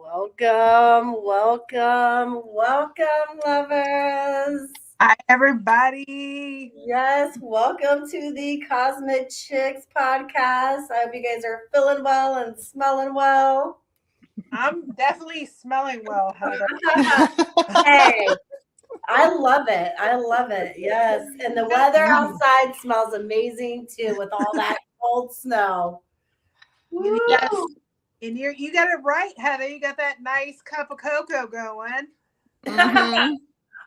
Welcome, lovers. Hi, everybody. Yes, welcome to the Cosmic Chicks podcast. I hope you guys are feeling well and smelling well. I'm definitely smelling well, Heather. Hey, I love it. I love it. Yes. And the weather outside smells amazing too with all that cold snow. Yes, Woo! and you got it right, Heather. You got that nice cup of cocoa going. Mm-hmm. And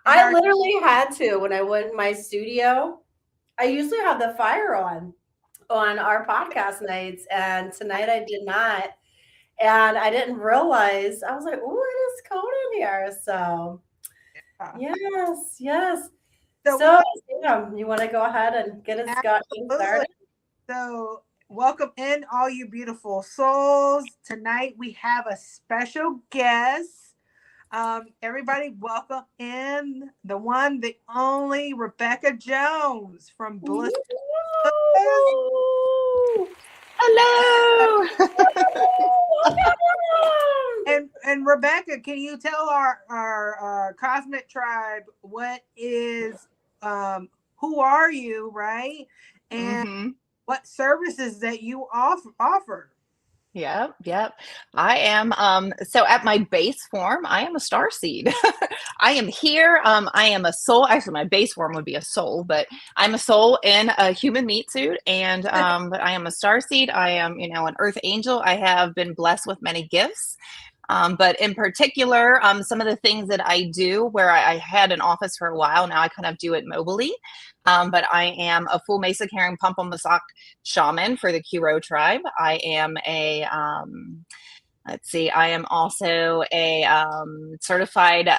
I our literally had to when I went in my studio. I usually have the fire on our podcast nights, and tonight I did not. And I didn't realize I was like, "Oh, it is cold in here." So yes. so So Sam, you want to go ahead and get us got things absolutely. started? So welcome in, all you beautiful souls. Tonight we have a special guest. Everybody, welcome in the one, the only Rebecca Jones from Blistering Wood. Woo! Hello. And Rebecca, can you tell our cosmic tribe what is who are you, right? And Mm-hmm. what services that you offer? Yep. I am so at my base form, I am a star seed. I am here. I am a soul. Actually, my base form would be a soul, but I'm a soul in a human meat suit. And but I am a star seed. I am, an earth angel. I have been blessed with many gifts. But in particular, some of the things that I do where I had an office for a while, now I kind of do it mobily. But I am a full Mesa carrying Pump-on-Masak shaman for the Kiro tribe. I am I am also a certified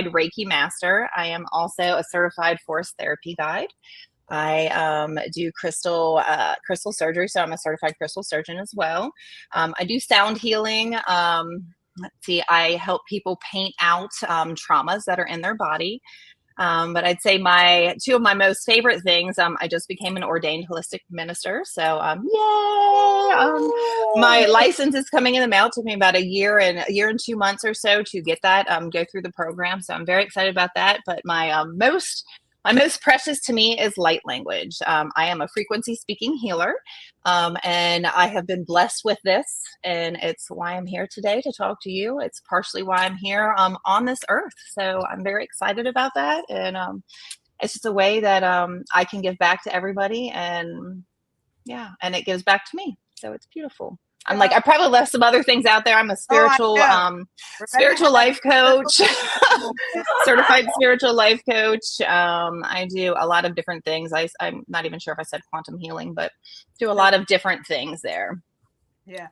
Reiki master. I am also a certified force therapy guide. I do crystal surgery, so I'm a certified crystal surgeon as well. I do sound healing. I help people paint out traumas that are in their body. But I'd say two of my most favorite things. I just became an ordained holistic minister, so yay! My license is coming in the mail. It took me about a year and 2 months or so to get that. Go through the program, so I'm very excited about that. But my most precious to me is light language. I am a frequency speaking healer, and I have been blessed with this, and it's why I'm here today to talk to you. It's partially why I'm here on this earth. So I'm very excited about that, and it's just a way that I can give back to everybody, and and it gives back to me. So it's beautiful. I'm like, I probably left some other things out there. I'm a spiritual life coach, certified spiritual life coach. I do a lot of different things. I'm not even sure if I said quantum healing, but do a lot of different things there. Yeah.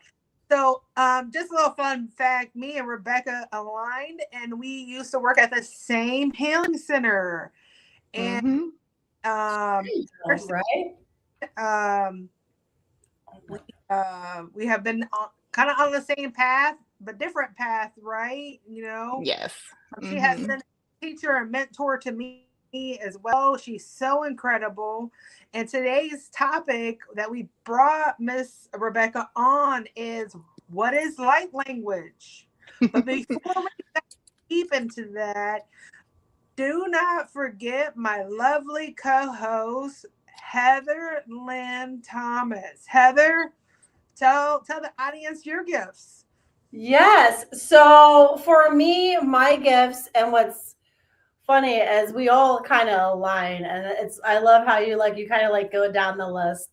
So just a little fun fact, me and Rebecca aligned, and we used to work at the same healing center. And Right? we have been kind of on the same path, but different path, right? Yes. She has been a teacher and mentor to me as well. She's so incredible. And today's topic that we brought Miss Rebecca on is, what is light language? But before we dive deep into that, do not forget my lovely co-host, Heather Lynn Thomas. Heather, tell the audience your gifts. Yes. So for me, my gifts, and what's funny is we all kind of align, and I love how you kind of go down the list.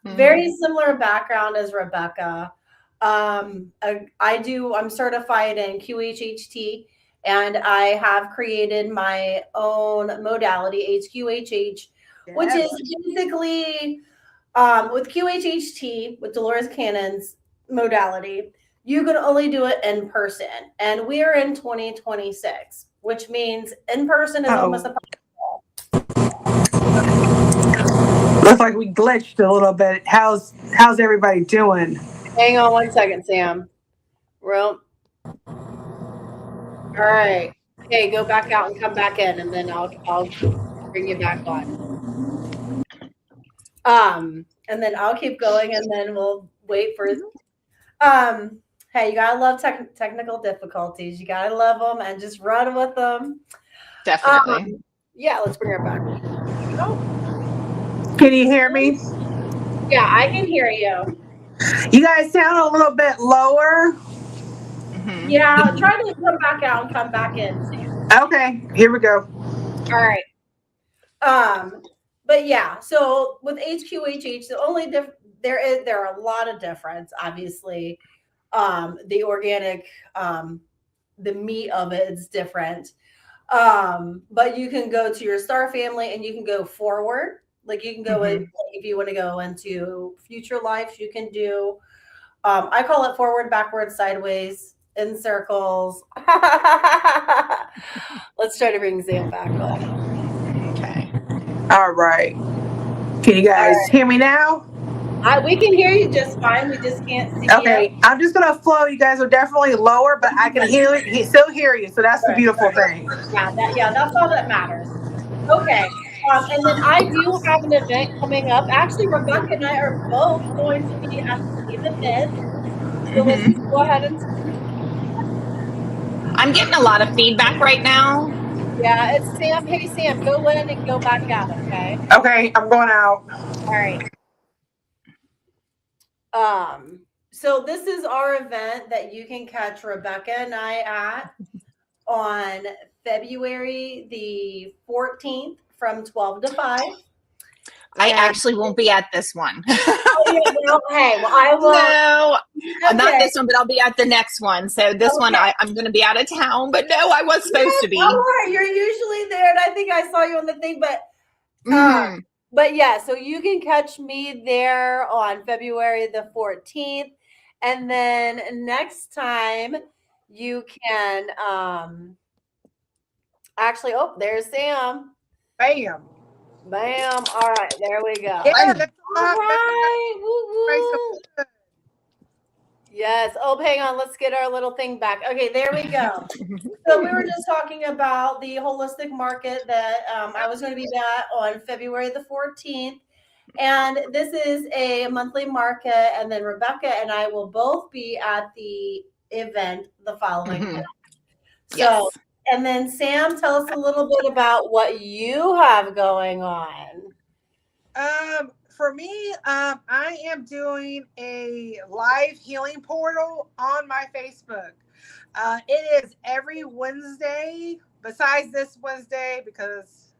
Very similar background as Rebecca. I'm certified in QHHT, and I have created my own modality, HQHH, which is basically with QHHT, with Dolores Cannon's modality, you can only do it in person. And we are in 2026, which means in person is almost impossible. Looks like we glitched a little bit. How's everybody doing? Hang on one second, Sam. Well, all right. Okay, go back out and come back in, and then I'll bring you back on. And then I'll keep going, and then we'll wait for Hey, you gotta love technical difficulties. You gotta love them and just run with them. Definitely. Yeah, let's bring her back. Oh, Can you hear me? yeah, I can hear you. You guys sound a little bit lower. Yeah, try to come back out and come back in, Sam. Okay, here we go. All right. But yeah, so with HQHH, the only there are a lot of difference, obviously. The organic, the meat of it is different. But you can go to your star family and you can go forward. Like you can go in, like if you want to go into future lives, you can do I call it forward, backward, sideways, in circles. Let's try to bring Sam back on. Okay. All right. Can you guys hear me now? We can hear you just fine. We just can't see Okay, I'm just gonna flow. You guys are definitely lower, but I can hear you, still hear you. So that's the beautiful thing. Yeah, that's all that matters. Okay. And then I do have an event coming up. Actually, Rebecca and I are both going to be at the same event. So let's go ahead and I'm getting a lot of feedback right now. yeah, it's Sam. Hey Sam, go in and go back out, okay? Okay, I'm going out. All right. So this is our event that you can catch Rebecca and I at on February the 14th from 12 to 5. I actually won't be at this one. Oh, yeah, well, hey, well, I will. No, Okay. not this one, but I'll be at the next one. So this one, I'm going to be out of town. But no, I was supposed to be. Don't worry, you're usually there, and I think I saw you on the thing. But yeah, so you can catch me there on February the 14th, and then next time you can actually. Oh, there's Sam. Bam. Bam. All right, there we go. Yeah, that's all right. Woo, woo. Yes. Oh, hang on. Let's get our little thing back. Okay, there we go. So we were just talking about the holistic market that I was going to be at on February the 14th. And this is a monthly market. And then Rebecca and I will both be at the event the following month. So, yes. And then Sam, tell us a little bit about what you have going on. For me, I am doing a live healing portal on my Facebook. It is every Wednesday, besides this Wednesday, because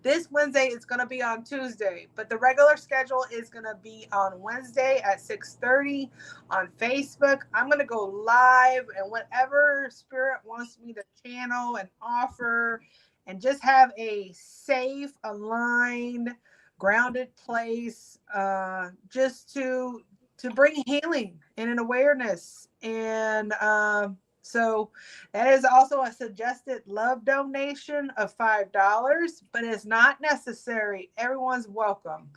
this Wednesday is going to be on Tuesday, but the regular schedule is going to be on Wednesday at 6:30 on Facebook. I'm going to go live, and whatever spirit wants me to channel and offer, and just have a safe, aligned, grounded place, just to bring healing and an awareness. And so that is also a suggested love donation of $5, but it's not necessary. Everyone's welcome,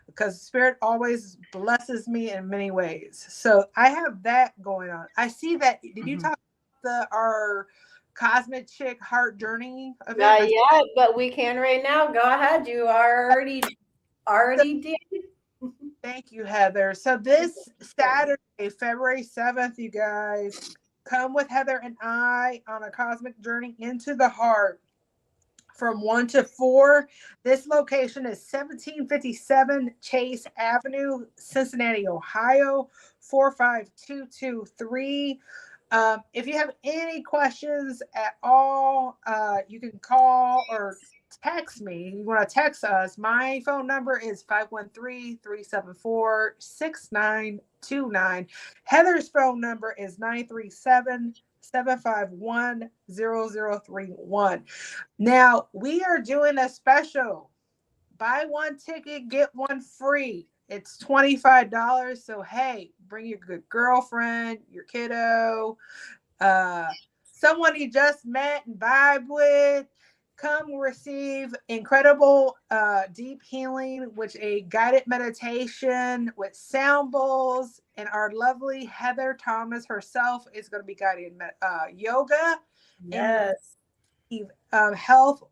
because Spirit always blesses me in many ways. So I have that going on. I see that. Did you talk about our Cosmic Chick Heart Journey event? Yeah, but we can right now. Go ahead. You already did. Thank you, Heather. So this Saturday, February 7th, you guys, come with Heather and I on a cosmic journey into the heart from 1 to 4. This location is 1757 Chase Avenue, Cincinnati, Ohio, 45223. If you have any questions at all, you can call or text me. You want to text us. My phone number is 513-374-6929. Heather's phone number is 937-751-0031. Now, we are doing a special. Buy one ticket, get one free. It's $25. So, hey, bring your good girlfriend, your kiddo, someone you just met and vibe with. Come receive incredible deep healing with a guided meditation with sound bowls. And our lovely Heather Thomas herself is going to be guiding yoga. Yes. And health,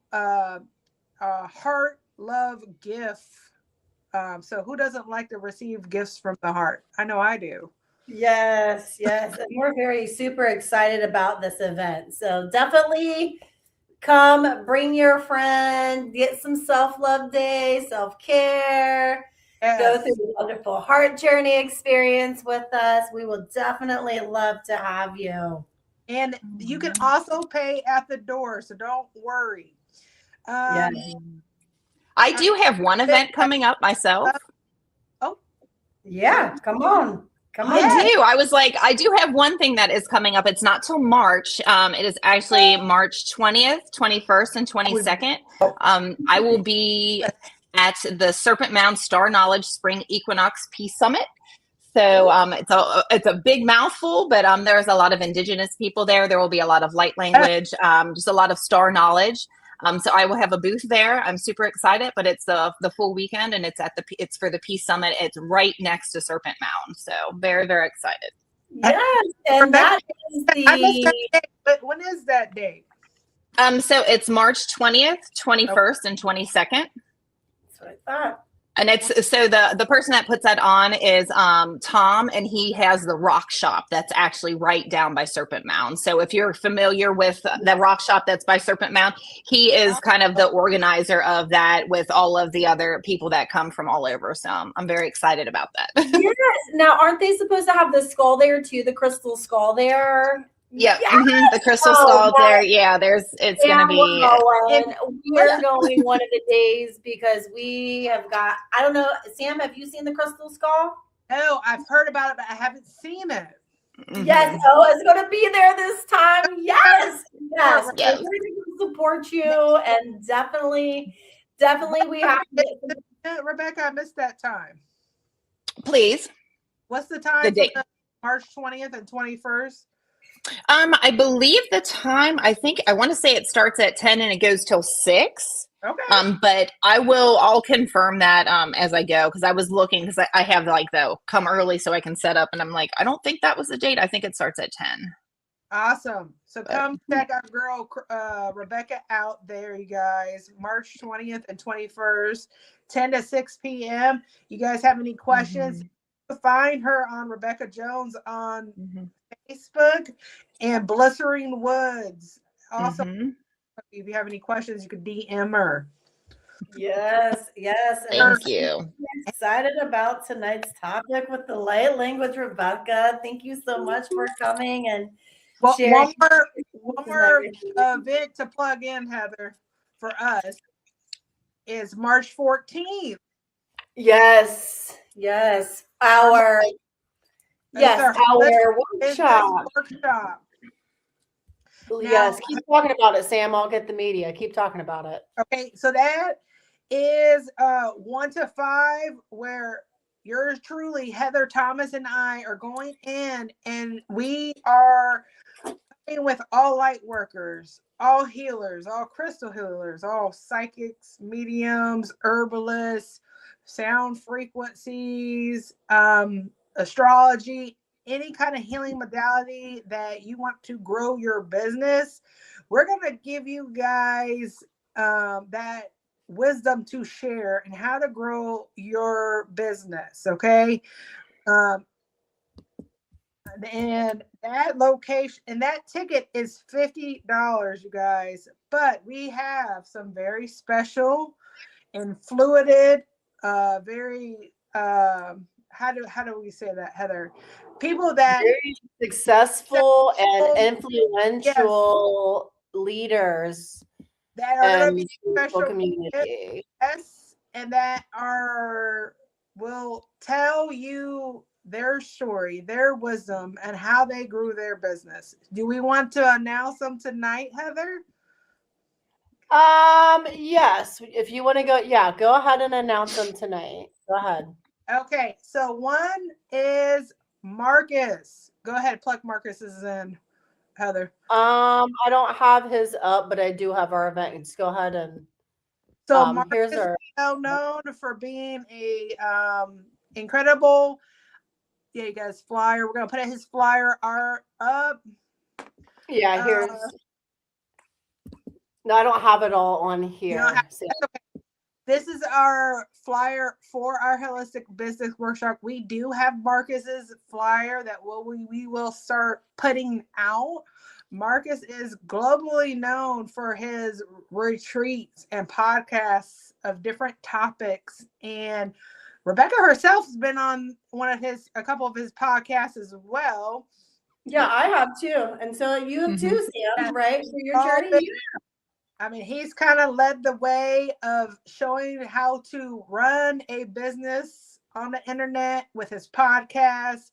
heart, love, gift. So who doesn't like to receive gifts from the heart? I know I do. Yes, yes. And we're very super excited about this event. So definitely come, bring your friend, get some self-love day, self-care, go through Yes. the wonderful heart journey experience with us. We will definitely love to have you. And you can also pay at the door, so don't worry. Yes. I do have one event coming up myself. Oh, Yeah, come on. Come I on. yes. do. I was like, I do have one thing that is coming up. It's not till March. It is actually March 20th, 21st, and 22nd. I will be at the Serpent Mound Star Knowledge Spring Equinox Peace Summit. So it's a big mouthful, but there's a lot of indigenous people there. There will be a lot of light language, just a lot of star knowledge. So I will have a booth there. I'm super excited, but it's the full weekend, and it's for the Peace Summit. It's right next to Serpent Mound, so very, very excited. Yes, and that is I missed that the date, but when is that date? So it's March 20th, 21st, and 22nd. that's what I thought. And it's so the person that puts that on is Tom, and he has the rock shop that's actually right down by Serpent Mound. So if you're familiar with the rock shop that's by Serpent Mound, he is kind of the organizer of that with all of the other people that come from all over. So I'm very excited about that. Yes. Now, aren't they supposed to have the skull there too? The crystal skull there? Yep. Yes. The crystal Oh, skull that- there. Yeah, it's Yeah, gonna be we're going one of the days because we have got, I don't know, Sam, have you seen the crystal skull? No, I've heard about it, but I haven't seen it. Yes. Oh, it's going to be there this time. Yes. Yes. Yes. We're going to support you, and definitely we have to get Rebecca, I missed that time. Please. What's the time? The date. For March 20th and 21st. I believe the time, I want to say it starts at 10 and it goes till 6. Okay. But I'll confirm that as I go, because I was looking, because I have like come early so I can set up, and I'm like, I don't think that was the date. I think it starts at 10. Awesome. So come check our girl Rebecca out there, you guys. March 20th and 21st, 10 to 6 p.m. You guys have any questions? Find her on Rebecca Jones on Facebook and Blistering Woods. Also, if you have any questions, you could DM her. Yes. And Thank you. I'm excited about tonight's topic with the light language, Rebecca. Thank you so much for coming and sharing. One more event to plug in, Heather, for us is March 14th. Yes. Our workshop. Yes, keep talking about it, Sam. I'll get the media. Keep talking about it. Okay, so that is 1 to 5, where yours truly, Heather Thomas, and I are going in, and we are working with all light workers, all healers, all crystal healers, all psychics, mediums, herbalists, sound frequencies, astrology, any kind of healing modality that you want to grow your business. We're going to give you guys that wisdom to share and how to grow your business. Okay. And that location and that ticket is $50, you guys. But we have some very special and fluided, very how do we say that, Heather? People that very successful and influential leaders that are going to be special special community. Yes, and that will tell you their story, their wisdom, and how they grew their business. Do we want to announce them tonight, Heather? Yes. If you want to go ahead and announce them tonight. Go ahead. Okay, so one is Marcus. Go ahead, pluck Marcus's in, Heather. I don't have his up, but I do have our event. Just go ahead and so Marcus is well known for being a incredible. Yeah, you guys, flyer. We're gonna put his flyer art up. Yeah, here's. No, I don't have it all on here. Okay. This is our flyer for our holistic business workshop. We do have Marcus's flyer that we will start putting out. Marcus is globally known for his retreats and podcasts of different topics. And Rebecca herself has been on a couple of his podcasts as well. Yeah, I have too. And so you have too, Sam, right? For your journey. Yeah. I mean, he's kind of led the way of showing how to run a business on the internet with his podcast.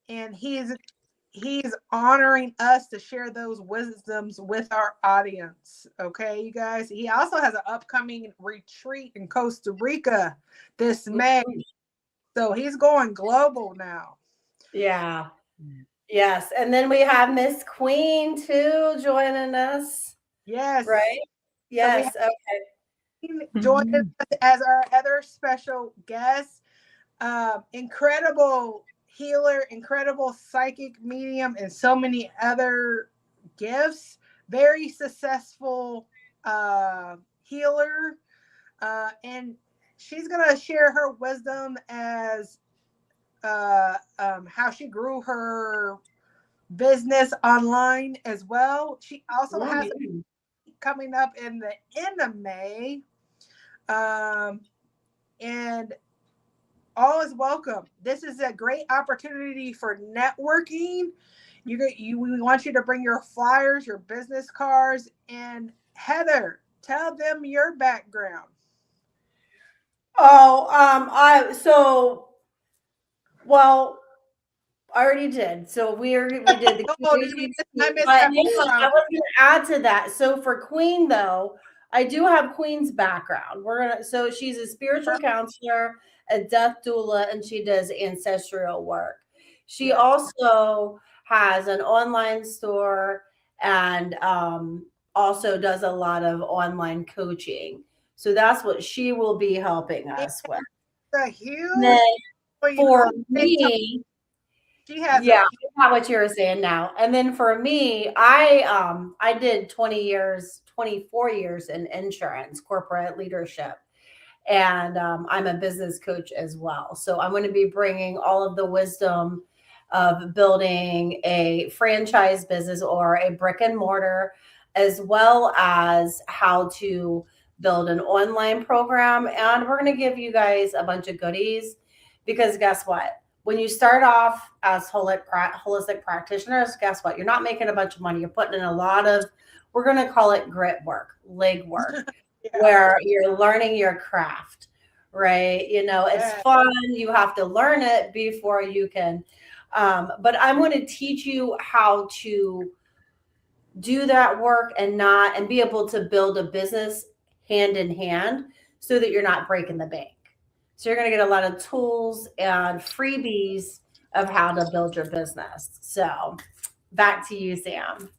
And he's honoring us to share those wisdoms with our audience. Okay, you guys. He also has an upcoming retreat in Costa Rica this May. So he's going global now. Yeah. Yes. And then we have Miss Queen too joining us. Yes. Right? Yes. So okay. Joining us as our other special guest. Incredible healer, incredible psychic medium, and so many other gifts. Very successful healer. And she's going to share her wisdom as how she grew her business online as well. She also has coming up in the end of May. And all is welcome. This is a great opportunity for networking. We want you to bring your flyers, your business cards, and Heather, tell them your background. I already did. So we did the I missed I was going to add to that. So for Queen though, I do have Queen's background. So she's a spiritual counselor, a death doula, and she does ancestral work. She also has an online store and also does a lot of online coaching. So that's what she will be helping us with. A huge for me, she has not what you were saying now. And then for me, I did 24 years in insurance, corporate leadership. And I'm a business coach as well. So I'm going to be bringing all of the wisdom of building a franchise business or a brick and mortar, as well as how to build an online program. And we're going to give you guys a bunch of goodies because guess what? When you start off as holistic practitioners, guess what? You're not making a bunch of money. You're putting in a lot of, we're going to call it grit work, leg work, where you're learning your craft, right? It's fun. You have to learn it before you can. But I'm going to teach you how to do that work and be able to build a business hand in hand so that you're not breaking the bank. So you're going to get a lot of tools and freebies of how to build your business. So back to you, Sam.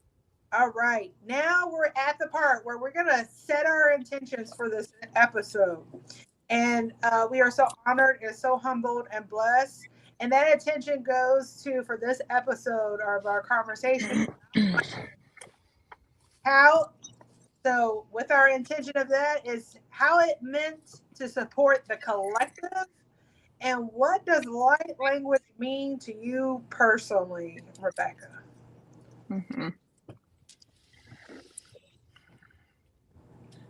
All right. Now we're at the part where we're going to set our intentions for this episode. And we are so honored and so humbled and blessed. And that intention goes to, for this episode of our conversation, with our intention of that is how it meant to support the collective, and what does light language mean to you personally, Rebecca? Mm-hmm.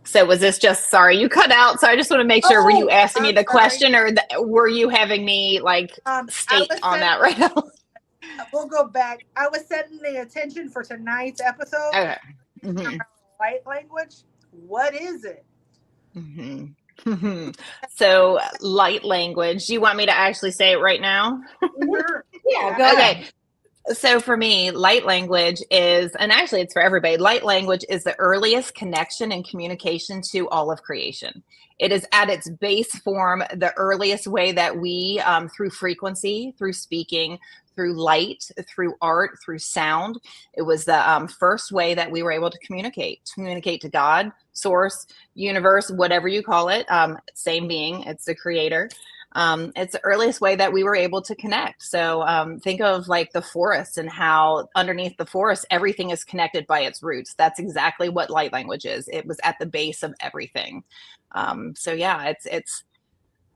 So was this just, sorry, you cut out. So I just want to make sure, were you asking me the question or were you having me state on that right now? We'll go back. I was setting the intention for tonight's episode. Okay. Mm-hmm. Light language. What is it? Mm-hmm. So light language. Do you want me to actually say it right now? Sure. Yeah, go ahead. So for me, light language is, and actually it's for everybody, light language is the earliest connection and communication to all of creation. It is at its base form, the earliest way that we, through frequency, through speaking, through light, through art, through sound, it was the first way that we were able to communicate to God, source, universe, whatever you call it, same being, it's the creator. It's the earliest way that we were able to connect. So think of like the forest and how underneath the forest, everything is connected by its roots. That's exactly what light language is. It was at the base of everything. So yeah,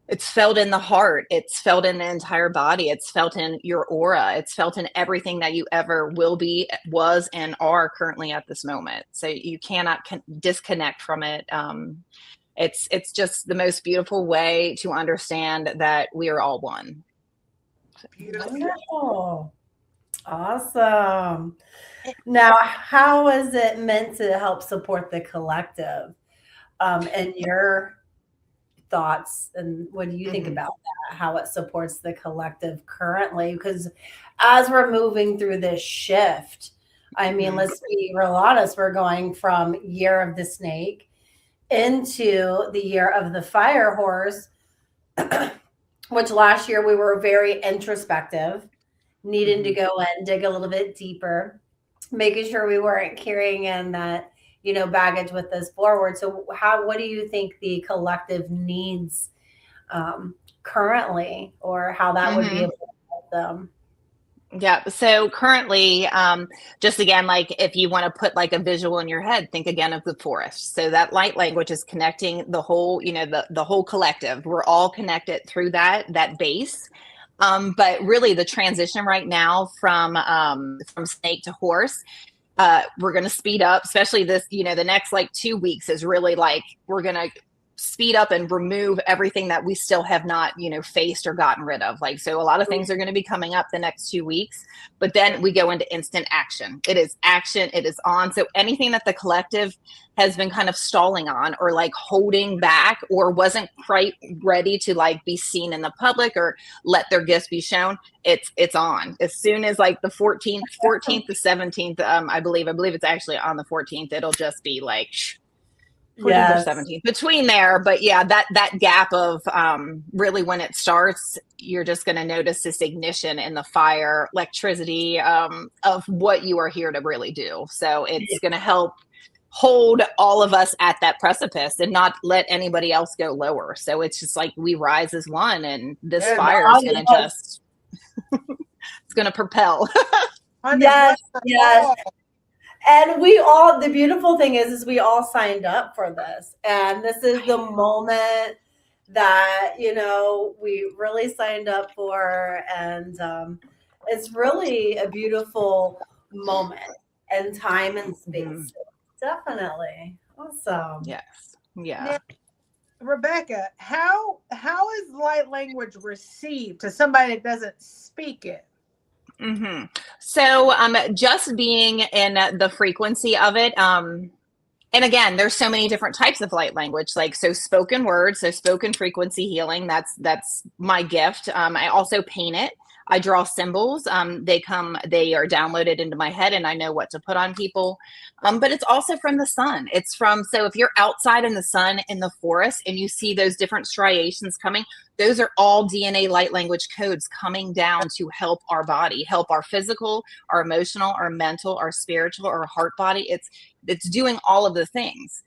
it's felt in the heart. It's felt in the entire body. It's felt in your aura. It's felt in everything that you ever will be, was, and are currently at this moment. So you cannot disconnect from it. It's just the most beautiful way to understand that we are all one. Wonderful. Awesome. Now, how is it meant to help support the collective? And your thoughts, and what do you think about that? How it supports the collective currently? Because as we're moving through this shift, I mean, let's be real honest, we're going from year of the snake into the year of the fire horse, which last year we were very introspective, needing to go and dig a little bit deeper, making sure we weren't carrying in that, baggage with us forward. So what do you think the collective needs currently, or how that would be able to help them? Yeah. So currently, just again, like if you want to put like a visual in your head, think again of the forest. So that light language is connecting the whole, the whole collective. We're all connected through that base. But really the transition right now from snake to horse, we're going to speed up, especially this, the next like 2 weeks is really like, we're going to speed up and remove everything that we still have not, faced or gotten rid of. Like, so a lot of things are going to be coming up the next 2 weeks, but then we go into instant action. It is action. It is on. So anything that the collective has been kind of stalling on or like holding back or wasn't quite ready to like be seen in the public or let their gifts be shown, it's on. As soon as like the 14th to 17th, I believe it's actually on the 14th. It'll just be like 14th or 17th between there. But yeah, that gap of really when it starts, you're just going to notice this ignition in the fire, electricity of what you are here to really do. So it's going to help hold all of us at that precipice and not let anybody else go lower. So it's just like we rise as one, and this fire is going to just it's going to propel. Yes. And the beautiful thing is we all signed up for this. And this is the moment that, we really signed up for. And it's really a beautiful moment and time and space. Definitely. Awesome. Yes. Yeah. Now, Rebecca, how is light language received to somebody that doesn't speak it? So just being in the frequency of it, and again, there's so many different types of light language, like so spoken words, so spoken frequency healing. That's my gift. I also paint it. I draw symbols. They are downloaded into my head, and I know what to put on people. But it's also from the sun. So if you're outside in the sun in the forest and you see those different striations coming, those are all DNA light language codes coming down to help our body, help our physical, our emotional, our mental, our spiritual, our heart body. It's doing all of the things.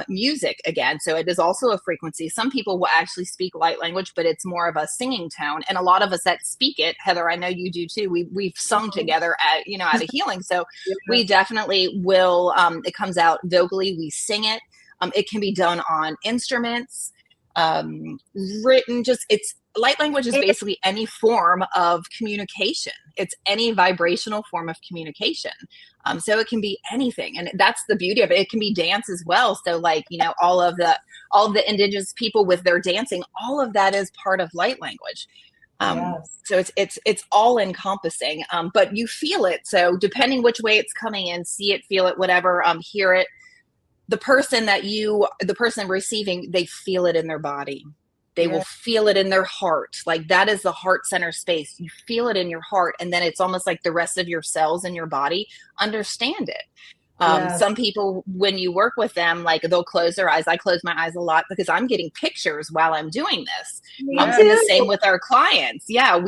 Music, again, so it is also a frequency. Some people will actually speak light language, but it's more of a singing tone. And a lot of us that speak it, Heather, I know you do too. We've sung together at a healing. So we definitely will. It comes out vocally. We sing it. It can be done on instruments, written. It's light language is basically any form of communication. It's any vibrational form of communication. So it can be anything. And that's the beauty of it. It can be dance as well. So like, all of the indigenous people with their dancing, all of that is part of light language. So it's all encompassing, but you feel it. So depending which way it's coming in, see it, feel it, whatever, hear it, the person receiving, they feel it in their body. They will feel it in their heart. Like that is the heart center space. You feel it in your heart. And then it's almost like the rest of your cells in your body understand it. Some people, when you work with them, like they'll close their eyes. I close my eyes a lot because I'm getting pictures while I'm doing this. And the same with our clients. Yeah,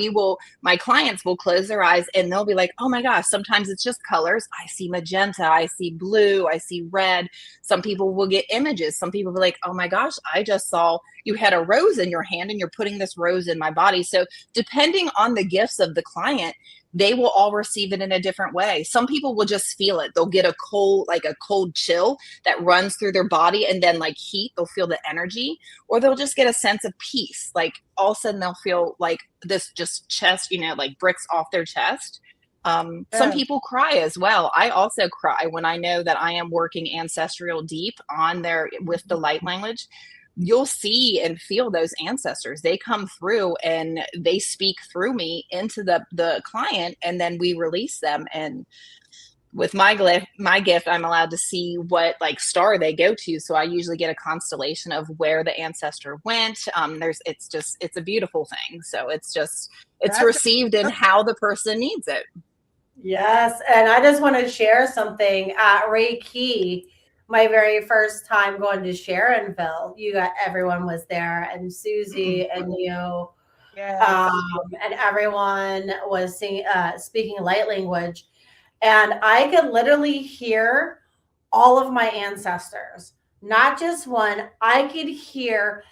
my clients will close their eyes and they'll be like, oh my gosh, sometimes it's just colors. I see magenta, I see blue, I see red. Some people will get images. Some people will be like, oh my gosh, I just saw you had a rose in your hand and you're putting this rose in my body. So depending on the gifts of the client, they will all receive it in a different way. Some people will just feel it. They'll get a cold chill that runs through their body, and then like heat, they'll feel the energy, or they'll just get a sense of peace. Like all of a sudden they'll feel like this just chest, like bricks off their chest. Some people cry as well. I also cry when I know that I am working ancestral deep on there with the light language. You'll see and feel those ancestors. They come through and they speak through me into the client, and then we release them. And with my gift, I'm allowed to see what like star they go to. So I usually get a constellation of where the ancestor went. It's a beautiful thing. So it's received in how the person needs it. Yes. And I just want to share something at Reiki. My very first time going to Sharonville, everyone was there, and Susie and you, Yes. and everyone was speaking light language, and I could literally hear all of my ancestors, not just one. I could hear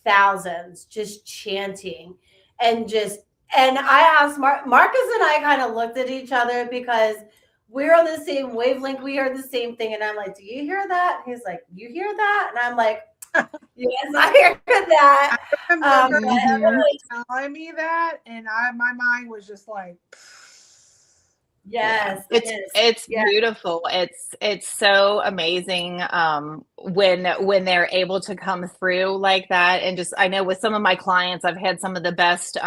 thousands just chanting, and I asked Marcus, and I kind of looked at each other because we're on the same wavelength. We heard the same thing. And I'm like, do you hear that? He's like, you hear that? And I'm like, yes, I hear that. I remember telling me that, and my mind was just like, yes, it's beautiful. It's so amazing when they're able to come through like that. And just, I know with some of my clients, I've had some of the best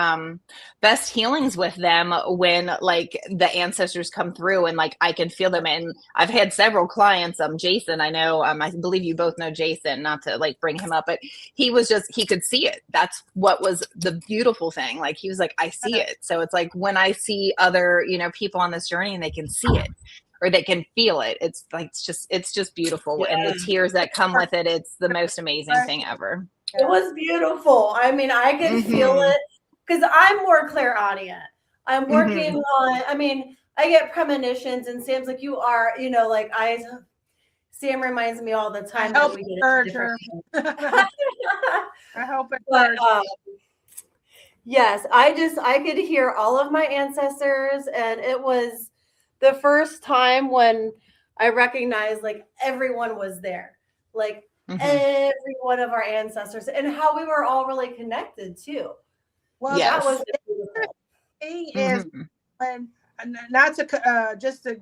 healings with them when like the ancestors come through and like I can feel them. And I've had several clients, Jason, I know, I believe you both know Jason, not to like bring him up, but he could see it. That's what was the beautiful thing. Like he was like, I see it. So it's like when I see other, people on this journey and they can see it or they can feel it, it's like it's just beautiful. And the tears that come with it, it's the most amazing thing ever. It was beautiful. I mean, I could feel it because I'm more clairaudient. I'm working on, I get premonitions, and Sam's like, you are, like Sam reminds me all the time that we get different I hope it but, yes, I could hear all of my ancestors, and it was the first time when I recognized like everyone was there, like every one of our ancestors, and how we were all really connected too. Well, that was the thing is, when not to just to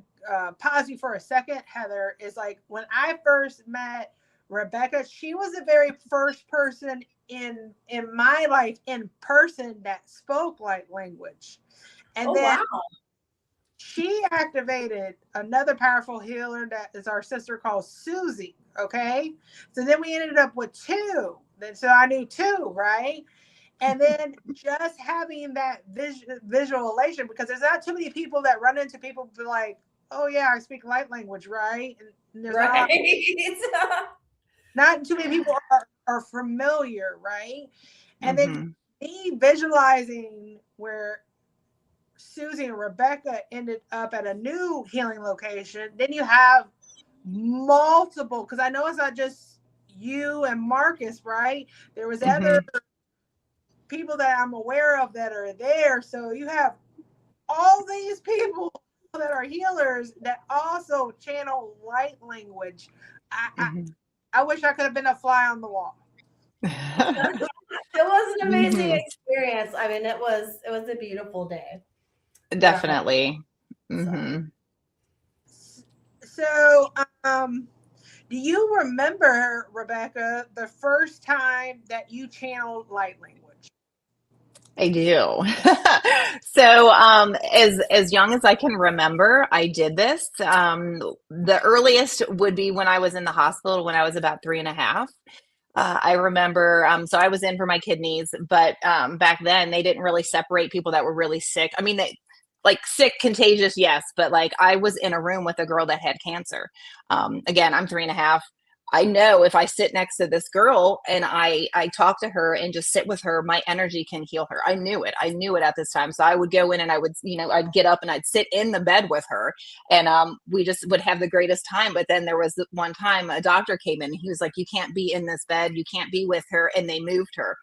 pause you for a second, Heather, is like when I first met Rebecca, she was the very first person in my life in person that spoke light language, and then she activated another powerful healer that is our sister called Susie. Okay, so then we ended up with two. So I knew two, right? And then just having that visualization, because there's not too many people that run into people be like, oh yeah, I speak light language, right? And there's not too many people are familiar, right? And then me visualizing where Susie and Rebecca ended up at a new healing location, then you have multiple, because I know it's not just you and Marcus, right? There was other people that I'm aware of that are there. So you have all these people that are healers that also channel light language. I wish I could have been a fly on the wall. It was an amazing experience. I mean, it was a beautiful day. Definitely. So, do you remember, Rebecca, the first time that you channeled light language? I do. So, as young as I can remember, I did this. The earliest would be when I was in the hospital when I was about 3.5. I remember, so I was in for my kidneys, but back then they didn't really separate people that were really sick. I mean, like sick, contagious, yes, but like I was in a room with a girl that had cancer. Again, I'm 3.5. I know if I sit next to this girl and I talk to her and just sit with her, my energy can heal her. I knew it. I knew it at this time. So I would go in and I would, I'd get up and I'd sit in the bed with her, and we just would have the greatest time. But then there was one time a doctor came in and he was like, "You can't be in this bed. You can't be with her." And they moved her.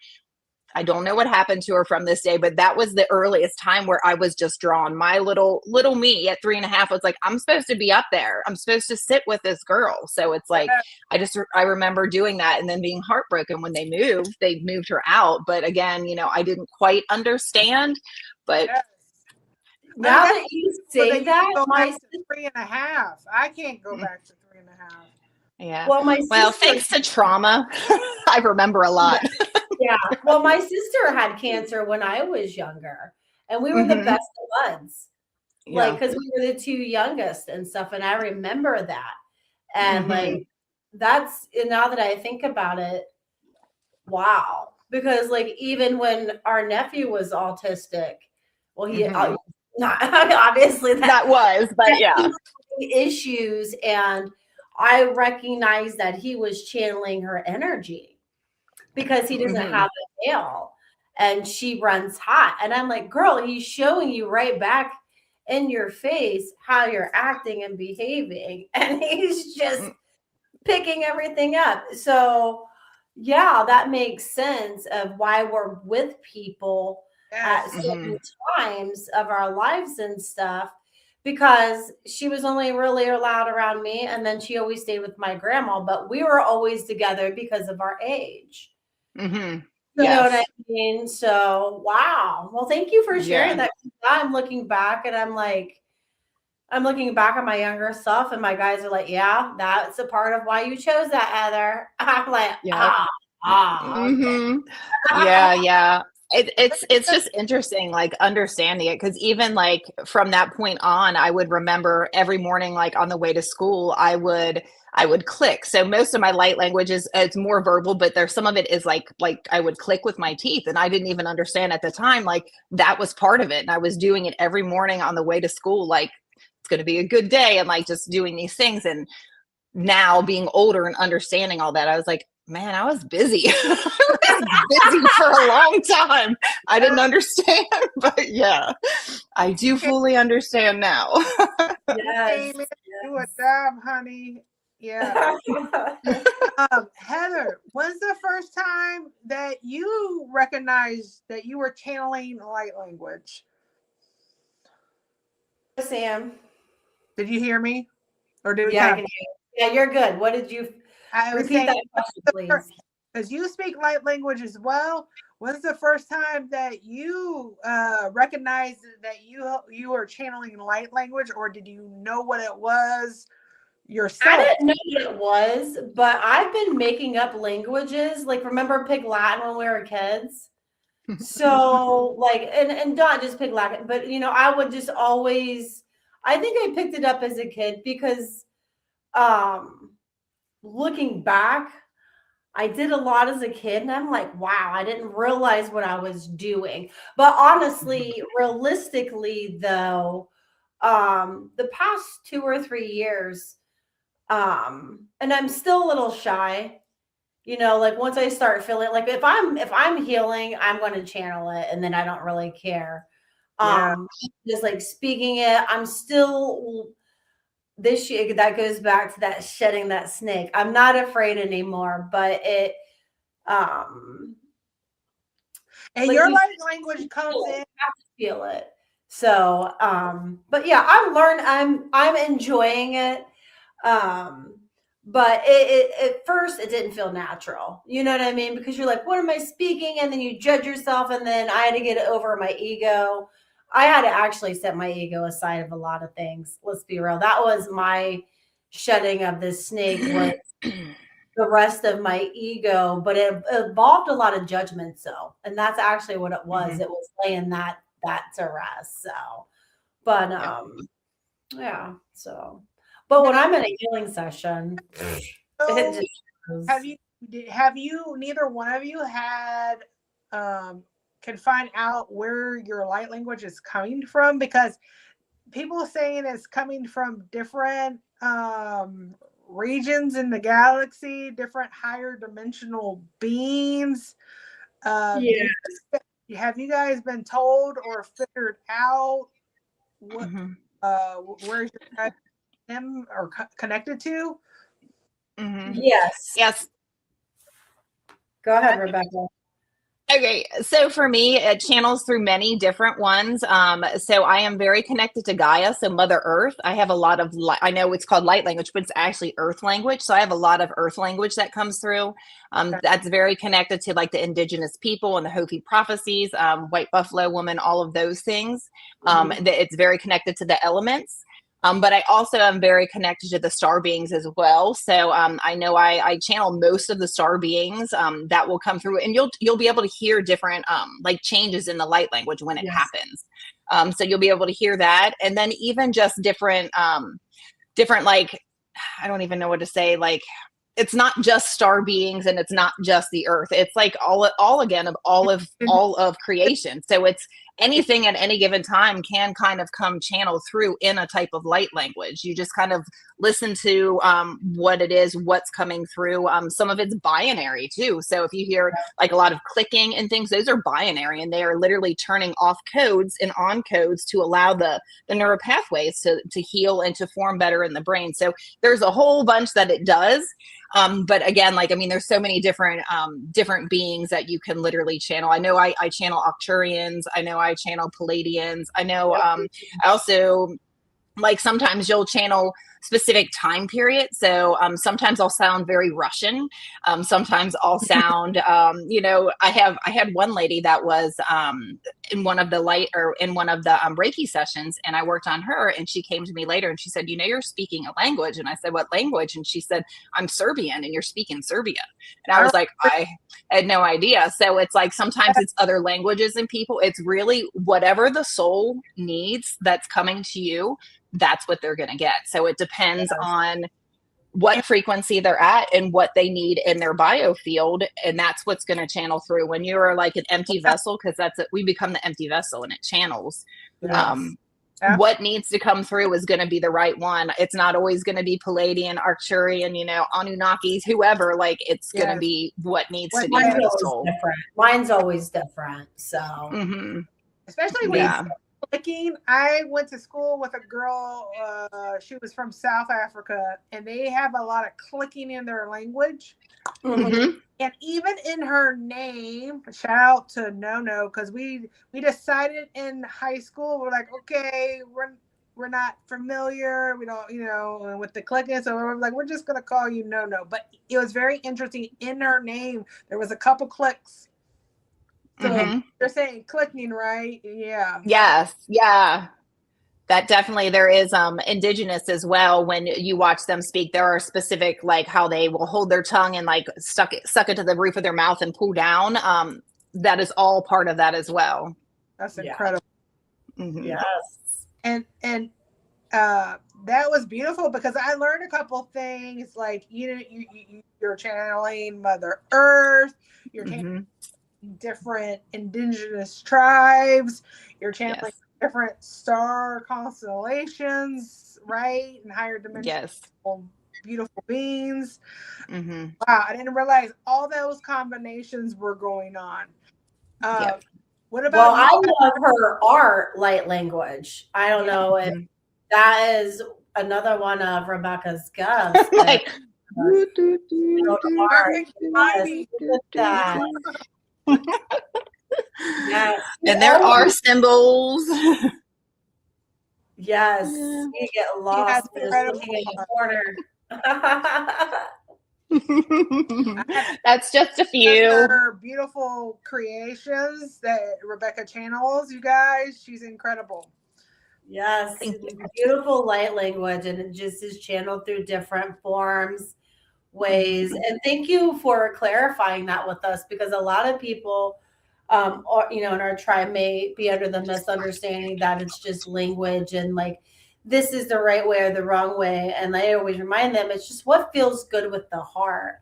I don't know what happened to her from this day, but that was the earliest time where I was just drawn. My little me at 3.5 was like, I'm supposed to be up there. I'm supposed to sit with this girl. So it's like, I remember doing that and then being heartbroken when they moved her out. But again, I didn't quite understand, but now that you say that, my sister 3.5. I can't go back to 3.5. Yeah. Well, thanks to trauma, I remember a lot. Yeah. Well, my sister had cancer when I was younger, and we were the best of buds. Yeah. Like, because we were the two youngest and stuff. And I remember that. And like, that's, and now that I think about it, wow. Because like, even when our nephew was autistic, well, he, not obviously that was, but yeah. Issues. And I recognized that he was channeling her energy because he doesn't have a male and she runs hot. And I'm like, girl, he's showing you right back in your face how you're acting and behaving. And he's just picking everything up. So yeah, that makes sense of why we're with people at certain times of our lives and stuff, because she was only really allowed around me. And then she always stayed with my grandma, but we were always together because of our age. You know what I mean? So, wow. Well, thank you for sharing that. I'm looking back and I'm looking back at my younger self and my guys are like, yeah, that's a part of why you chose that, Heather. I'm like, yeah. It's just interesting, like understanding it, because even like from that point on, I would remember every morning, like on the way to school, I would click. So most of my light language is it's more verbal, but there's some of it is like I would click with my teeth, and I didn't even understand at the time like that was part of it, and I was doing it every morning on the way to school, like it's going to be a good day, and like just doing these things. And now being older and understanding all that, I was like, man, I was busy. I was busy for a long time. I didn't understand, but yeah, I do fully understand now. Yes. Do a job, honey. Yeah. Heather, when's the first time that you recognized that you were channeling light language? Sam, did you hear me? Or did we I can hear you. Yeah, you're good. What did you repeat that question, please? Because you speak light language as well. When's the first time that you recognized that you were channeling light language, or did you know what it was yourself? I didn't know what it was, but I've been making up languages. Like, remember Pig Latin when we were kids? So like, and not just Pig Latin, but I would just always, I think I picked it up as a kid because looking back, I did a lot as a kid and I'm like, wow, I didn't realize what I was doing. But honestly, realistically though, the past 2 or 3 years, and I'm still a little shy, like once I start feeling like if I'm healing, I'm going to channel it and then I don't really care. Just like speaking it, I'm still this year, that goes back to that shedding that snake. I'm not afraid anymore, but it and like your light language comes in. I have to feel it. So but yeah, I'm enjoying it. But it at first it didn't feel natural. You know what I mean? Because you're like, what am I speaking? And then you judge yourself, and then I had to get over my ego. I had to actually set my ego aside of a lot of things. Let's be real. That was my shedding of this snake was the rest of my ego, but it involved a lot of judgment. So, and that's actually what it was. It was laying that to rest. So, but yeah. So, but when I'm in a healing session, it just goes. Have you neither one of you had can find out where your light language is coming from? Because people saying it's coming from different regions in the galaxy, different higher dimensional beings. Yeah. Have you guys been told or figured out what where's your him or connected to? Yes. Yes. Go ahead, Rebecca. Okay, so for me, it channels through many different ones. So I am very connected to Gaia, so Mother Earth. I have a lot of, I know it's called light language, but it's actually earth language. So I have a lot of earth language that comes through. That's very connected to like the indigenous people and the Hopi prophecies, white buffalo woman, all of those things. It's very connected to the elements. But I also am very connected to the star beings as well. So I know I channel most of the star beings that will come through, and you'll be able to hear different like changes in the light language when it happens. So you'll be able to hear that, and then even just different like, I don't even know what to say, like, it's not just star beings and it's not just the earth. It's like all again of all of creation. So it's anything at any given time can kind of come channel through in a type of light language. You just kind of listen to what it is, what's coming through. Some of it's binary too. So if you hear like a lot of clicking and things, those are binary, and they are literally turning off codes and on codes to allow the neural pathways to heal and to form better in the brain. So there's a whole bunch that it does. But again, like, I mean, there's so many different beings that you can literally channel. I know I channel Octurians. I know I channel Palladians. I know I also, like, sometimes you'll channel specific time period. So sometimes I'll sound very Russian. Sometimes I'll sound, I had one lady that was in one of the Reiki sessions, and I worked on her, and she came to me later and she said, you're speaking a language. And I said, what language? And she said, I'm Serbian, and you're speaking Serbia. And I was like, I had no idea. So it's like, sometimes it's other languages and people. It's really whatever the soul needs that's coming to you, that's what they're going to get. So it depends on what frequency they're at and what they need in their biofield. And that's what's going to channel through when you're like an empty vessel, because we become the empty vessel and it channels. What needs to come through is going to be the right one. It's not always going to be Palladian, Arcturian, Anunnakis, whoever. Like, it's going to be what needs to be for the soul. Mine's always different. So, especially when clicking. I went to school with a girl. She was from South Africa, and they have a lot of clicking in their language. And even in her name, shout out to No, because we decided in high school, we're like, okay, we're not familiar, we don't, with the clicking, so we're like, we're just gonna call you No. But it was very interesting. In her name, there was a couple clicks. So you're saying clicking, right? Yeah. Yes. Yeah. That definitely, there is indigenous as well. When you watch them speak, there are specific, like, how they will hold their tongue and like suck it to the roof of their mouth and pull down. That is all part of that as well. That's incredible. Yes. And that was beautiful, because I learned a couple things, like you're channeling Mother Earth, you're channeling different indigenous tribes, you're channeling different star constellations, right? And higher dimensional beautiful beings. Wow, I didn't realize all those combinations were going on. What about I love her art light language. I don't know if that is another one of Rebecca's gifts. Like, and there are symbols. Yes, you get lost looking in the corner. That's just a few. Her beautiful creations that Rebecca channels, you guys. She's incredible. Yes, beautiful light language, and it just is channeled through different forms, ways. And thank you for clarifying that with us, because a lot of people or in our tribe may be under the misunderstanding that it's just language and like this is the right way or the wrong way. And I always remind them it's just what feels good with the heart,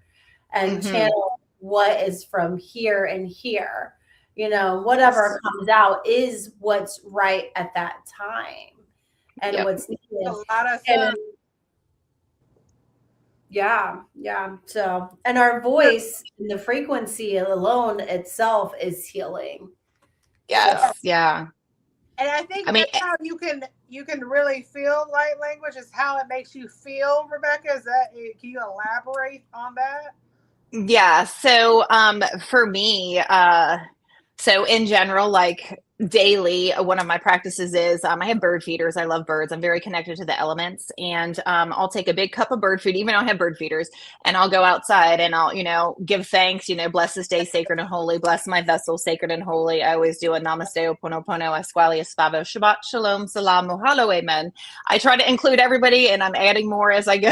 and channel what is from here and here. Whatever comes out is what's right at that time and what's needed. A lot of Yeah, yeah. So, and our voice and the frequency alone itself is healing. Yes. So, Yeah. And I I think mean, that's how you can really feel light language is how it makes you feel, Rebecca. Is that can you elaborate on that? yeah. So, for me, so in general, like daily, one of my practices is I have bird feeders. I love birds. I'm very connected to the elements, and I'll take a big cup of bird food, even though I have bird feeders, and I'll go outside and I'll, give thanks. Bless this day, sacred and holy. Bless my vessel, sacred and holy. I always do a Namaste, Oponopono, Asquali, Espavo, Shabbat, Shalom, Salam, Mahalo, Amen. I try to include everybody, and I'm adding more as I go.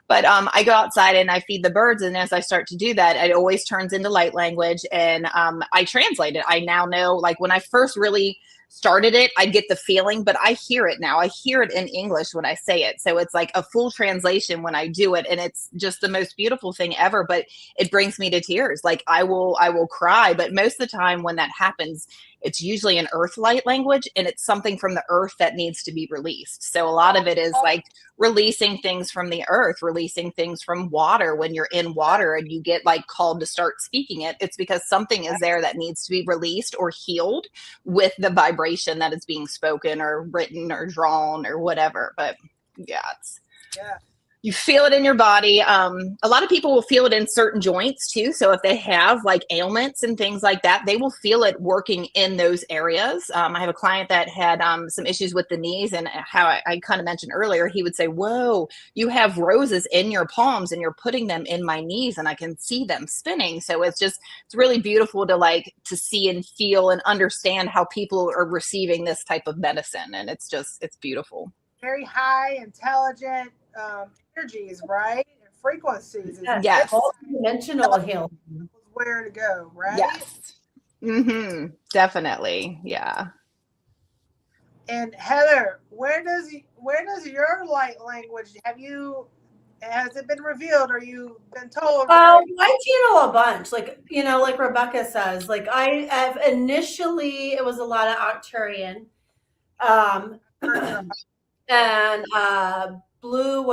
But I go outside and I feed the birds, and as I start to do that, it always turns into light language, and I translate it. I now know, like when I first really started it, I get the feeling, but I hear it now. I hear it in English when I say it, so it's like a full translation when I do it, and it's just the most beautiful thing ever. But it brings me to tears. Like I will cry, but most of the time when that happens, it's usually an earth light language, and it's something from the earth that needs to be released. So a lot of it is like releasing things from the earth, releasing things from water. When you're in water and you get like called to start speaking it, it's because something is there that needs to be released or healed with the vibration that is being spoken or written or drawn or whatever. But yeah, Yeah. you feel it in your body. A lot of people will feel it in certain joints too. So if they have like ailments and things like that, they will feel it working in those areas. I have a client that had some issues with the knees, and how I kind of mentioned earlier, he would say, whoa, you have roses in your palms and you're putting them in my knees and I can see them spinning. So it's really beautiful to see and feel and understand how people are receiving this type of medicine. And it's beautiful. Very high, intelligent energies, right? And frequencies is Yes. multi-dimensional healing. where to go, right? Yes. Mm-hmm. Definitely. Yeah. And Heather, where does your light language has it been revealed or you been told? I channel a bunch, like Rebecca says. Like I have initially, it was a lot of Octurian, um, and blue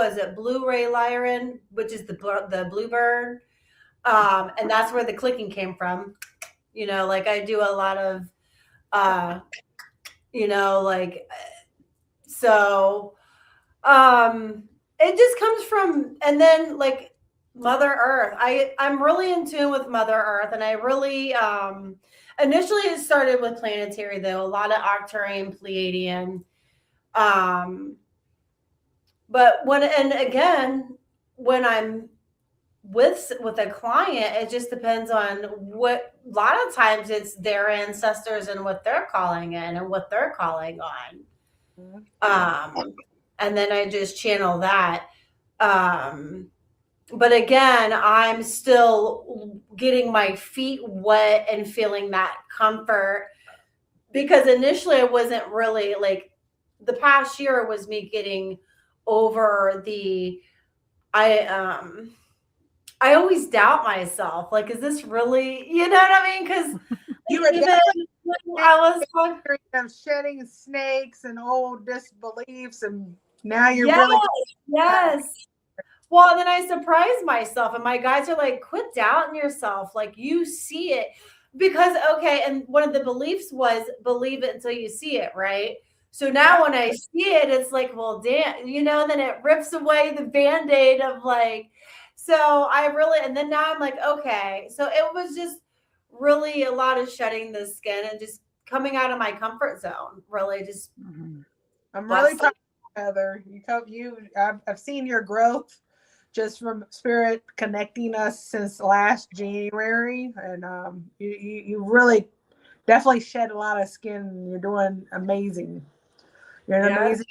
ray lyran, which is the bluebird, and that's where the clicking came from. Like I do a lot of, uh, like so. It just comes from, and then like Mother Earth. I'm really in tune with Mother Earth, and I really initially it started with planetary though, a lot of Arcturian, Pleiadian. But when I'm with a client, it just depends on what. A lot of times it's their ancestors and what they're calling in and what they're calling on. And then I just channel that. But again, I'm still getting my feet wet and feeling that comfort, because initially I wasn't really like, the past year was me getting over I always doubt myself. Like, is this really, you know what I mean? Because you were even when I was shedding snakes and old disbeliefs, and now you're yes, really yes. Well, then I surprised myself, and my guys are like, quit doubting yourself. Like, you see it. Because, okay, and one of the beliefs was believe it until you see it, right? So now when I see it, it's like, well, damn, then it rips away the Band-Aid of like, so I really, and then now I'm like, okay. So it was just really a lot of shedding the skin and just coming out of my comfort zone, really just. I'm really proud of Heather. I've seen your growth just from Spirit connecting us since last January, and you really definitely shed a lot of skin. You're doing amazing. You're an amazing.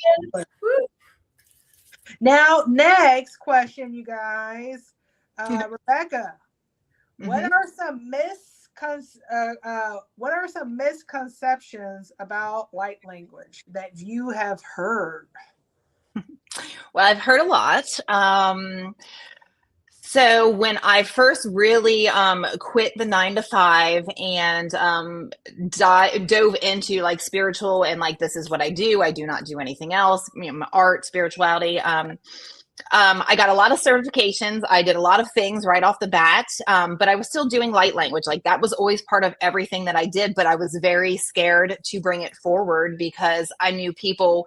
Now, next question, you guys. Rebecca, what are some misconceptions about light language that you have heard? Well, I've heard a lot. So when I first really quit the 9 to 5 and dove into like spiritual and like, this is what I do not do anything else, art, spirituality. I got a lot of certifications. I did a lot of things right off the bat, but I was still doing light language. Like that was always part of everything that I did, but I was very scared to bring it forward because I knew people,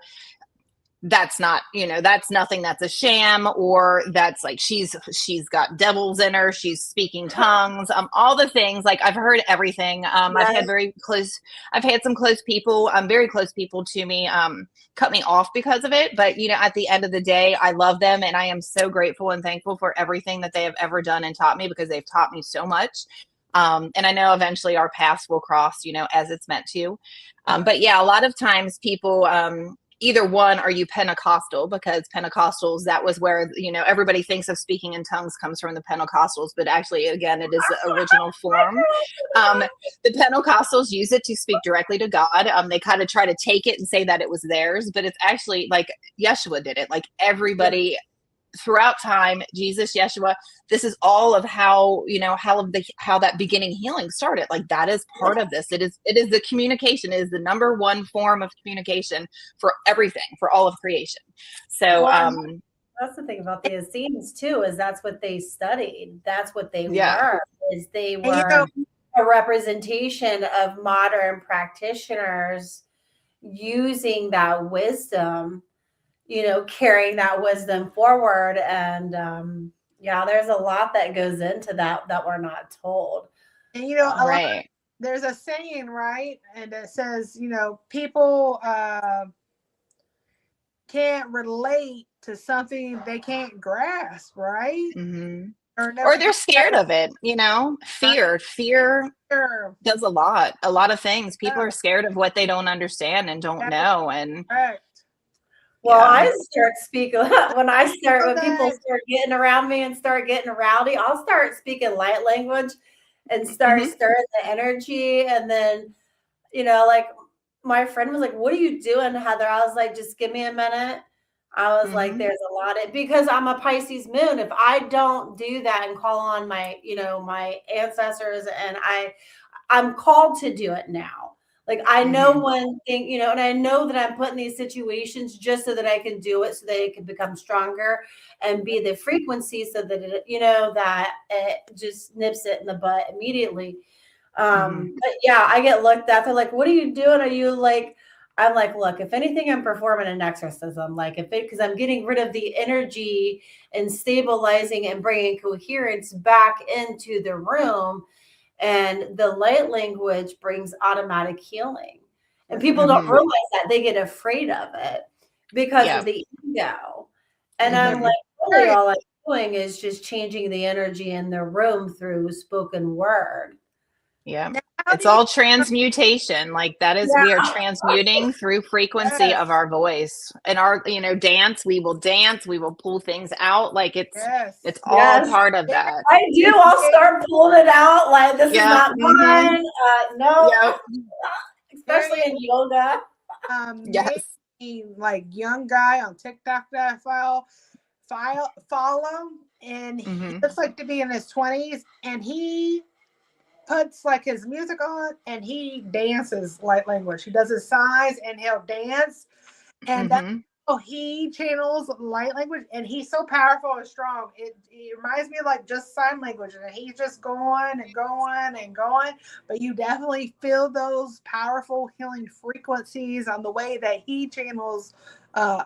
that's not, that's nothing, that's a sham, or that's like she's got devils in her, she's speaking tongues, all the things. Like I've heard everything. I've had some close people, very close people to me, cut me off because of it. But at the end of the day, I love them, and I am so grateful and thankful for everything that they have ever done and taught me, because they've taught me so much. And I know eventually our paths will cross, as it's meant to. But yeah, a lot of times people, either one, are you Pentecostal? Because Pentecostals, that was where, everybody thinks of speaking in tongues comes from the Pentecostals, but actually, again, it is the original form. The Pentecostals use it to speak directly to God. They kind of try to take it and say that it was theirs, but it's actually like Yeshua did it. Like everybody throughout time, Jesus, Yeshua, this is all of how, how that beginning healing started. Like that is part of this. It is the communication. It is the number one form of communication for everything, for all of creation. So, that's the thing about the Essenes too, is that's what they studied. That's what they Yeah. were, is they were a representation of modern practitioners using that wisdom, carrying that wisdom forward. And there's a lot that goes into that we're not told. And right. There's a saying, right? And it says, people can't relate to something they can't grasp, right? Mm-hmm. Or they're scared of it, Fear does a lot of things. People are scared of what they don't understand and don't know. And well, I start speaking when people start getting around me and start getting rowdy, I'll start speaking light language and start stirring the energy. And then, like my friend was like, "What are you doing, Heather?" I was like, "Just give me a minute." I was like, "There's a lot of," because I'm a Pisces moon. If I don't do that and call on my, my ancestors, and I'm called to do it now. Like I know one thing, and I know that I'm put in these situations just so that I can do it, so that it can become stronger and be the frequency, so that it, that it just nips it in the butt immediately. But yeah, I get looked at. They're like, "What are you doing? Are you like?" I'm like, "Look, if anything, I'm performing an exorcism. Like because I'm getting rid of the energy and stabilizing and bringing coherence back into the room." And the light language brings automatic healing. And people don't realize that. They get afraid of it because of the ego. And I'm like, really, all I'm doing is just changing the energy in the room through spoken word. Yeah. It's all transmutation. Like that is, we are transmuting through frequency of our voice and our, dance. We will dance. We will pull things out. Like it's all part of that. I do. I'll start pulling it out. Like this is not mine. No, especially in yoga. Like young guy on TikTok that I follow, and he looks like to be in his 20s, and he puts like his music on and he dances light language. He does his sighs and he'll dance, and that's how he channels light language, and he's so powerful and strong. It reminds me of like just sign language, and he's just going and going and going, but you definitely feel those powerful healing frequencies on the way that he channels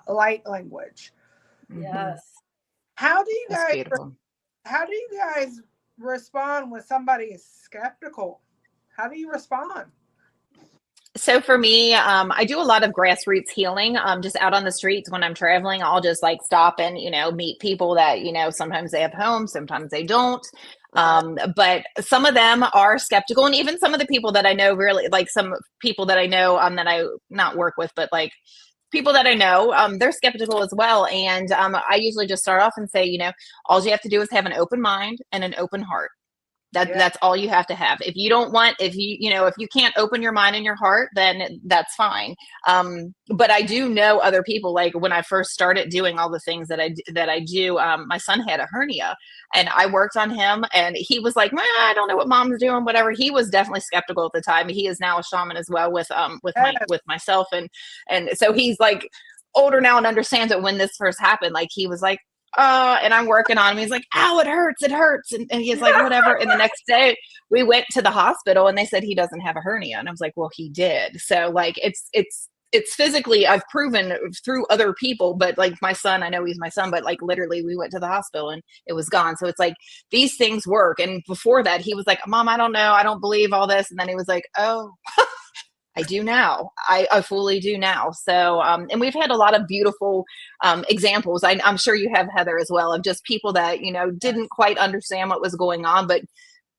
light language. Yes. How do you guys respond when somebody is skeptical? How do you respond? So for me, I do a lot of grassroots healing, just out on the streets. When I'm traveling, I'll just like stop and, meet people that, sometimes they have homes, sometimes they don't. But some of them are skeptical. And even some of the people that I know, really, like some people that I know, that I not work with, but like people that I know, they're skeptical as well. And I usually just start off and say, all you have to do is have an open mind and an open heart. That's all you have to have. If you don't want, if you can't open your mind and your heart, then that's fine. But I do know other people, like when I first started doing all the things that I do, my son had a hernia, and I worked on him, and he was like, I don't know what mom's doing, whatever. He was definitely skeptical at the time. He is now a shaman as well with myself. And so he's like older now and understands it. When this first happened, like he was like, and I'm working on him. He's like, ow, it hurts. And he's like, whatever. And the next day we went to the hospital and they said he doesn't have a hernia. And I was like, well, he did. So like, it's physically, I've proven through other people, but like my son, I know he's my son, but like literally we went to the hospital and it was gone. So it's like, these things work. And before that he was like, Mom, I don't know. I don't believe all this. And then he was like, oh, I do now. I fully do now. So, and we've had a lot of beautiful examples. I'm sure you have, Heather, as well, of just people that, you know, didn't quite understand what was going on, but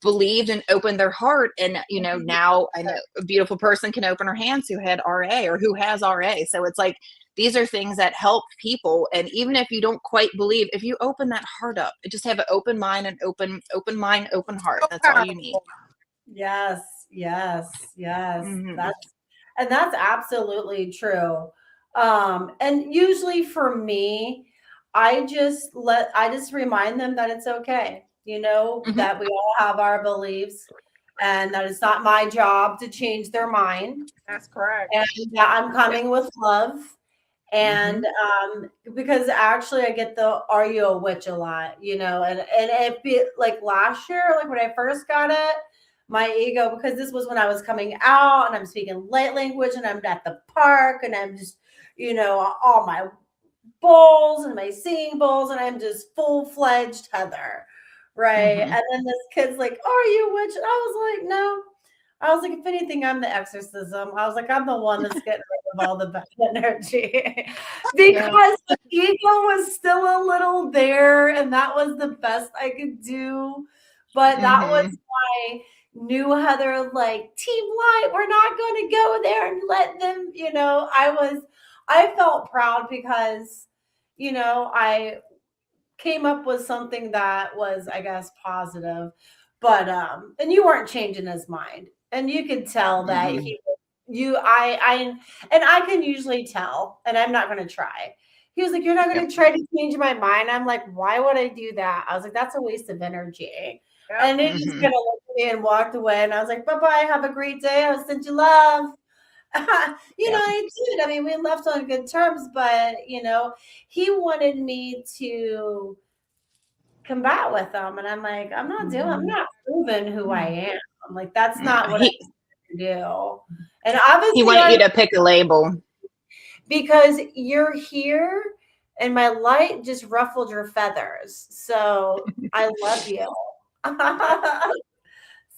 believed and opened their heart. And, you know, now I know a beautiful person can open her hands who had RA or who has RA. So it's like, these are things that help people. And even if you don't quite believe, if you open that heart up, just have an open mind and open mind, open heart. That's all you need. Yes. Mm-hmm. That's absolutely true. And usually for me, I just remind them that it's okay, you know, that we all have our beliefs and that it's not my job to change their mind. That's correct. And that I'm coming with love. And because actually I get the "are you a witch" a lot, you know, and it be like last year, like when I first got it, my ego, because this was when I was coming out and I'm speaking light language and I'm at the park and I'm just, you know, all my bowls and my singing bowls and I'm just full-fledged Heather, right? And then this kid's like, "Are you a witch?" And I was like, "No." I was like, if anything, I'm the exorcism. I was like, I'm the one that's getting rid of all the bad energy because the ego was still a little there, and that was the best I could do. But that was my new Heather, like, team light. We're not going to go there and let them, you know, I felt proud because, you know, I came up with something that was, I guess, positive. But and you weren't changing his mind. And you could tell that I can usually tell, and I'm not going to try. He was like, "You're not going to try to change my mind." I'm like, "Why would I do that?" I was like, "That's a waste of energy." And he just kind of looked at me and walked away. And I was like, "Bye-bye. Have a great day. I will send you love." You know, I did. I mean, we left on good terms, but, you know, he wanted me to combat with them. And I'm like, I'm not proving who I am. I'm like, that's not what I do. And obviously he wanted you to pick a label. Because you're here and my light just ruffled your feathers. So I love you.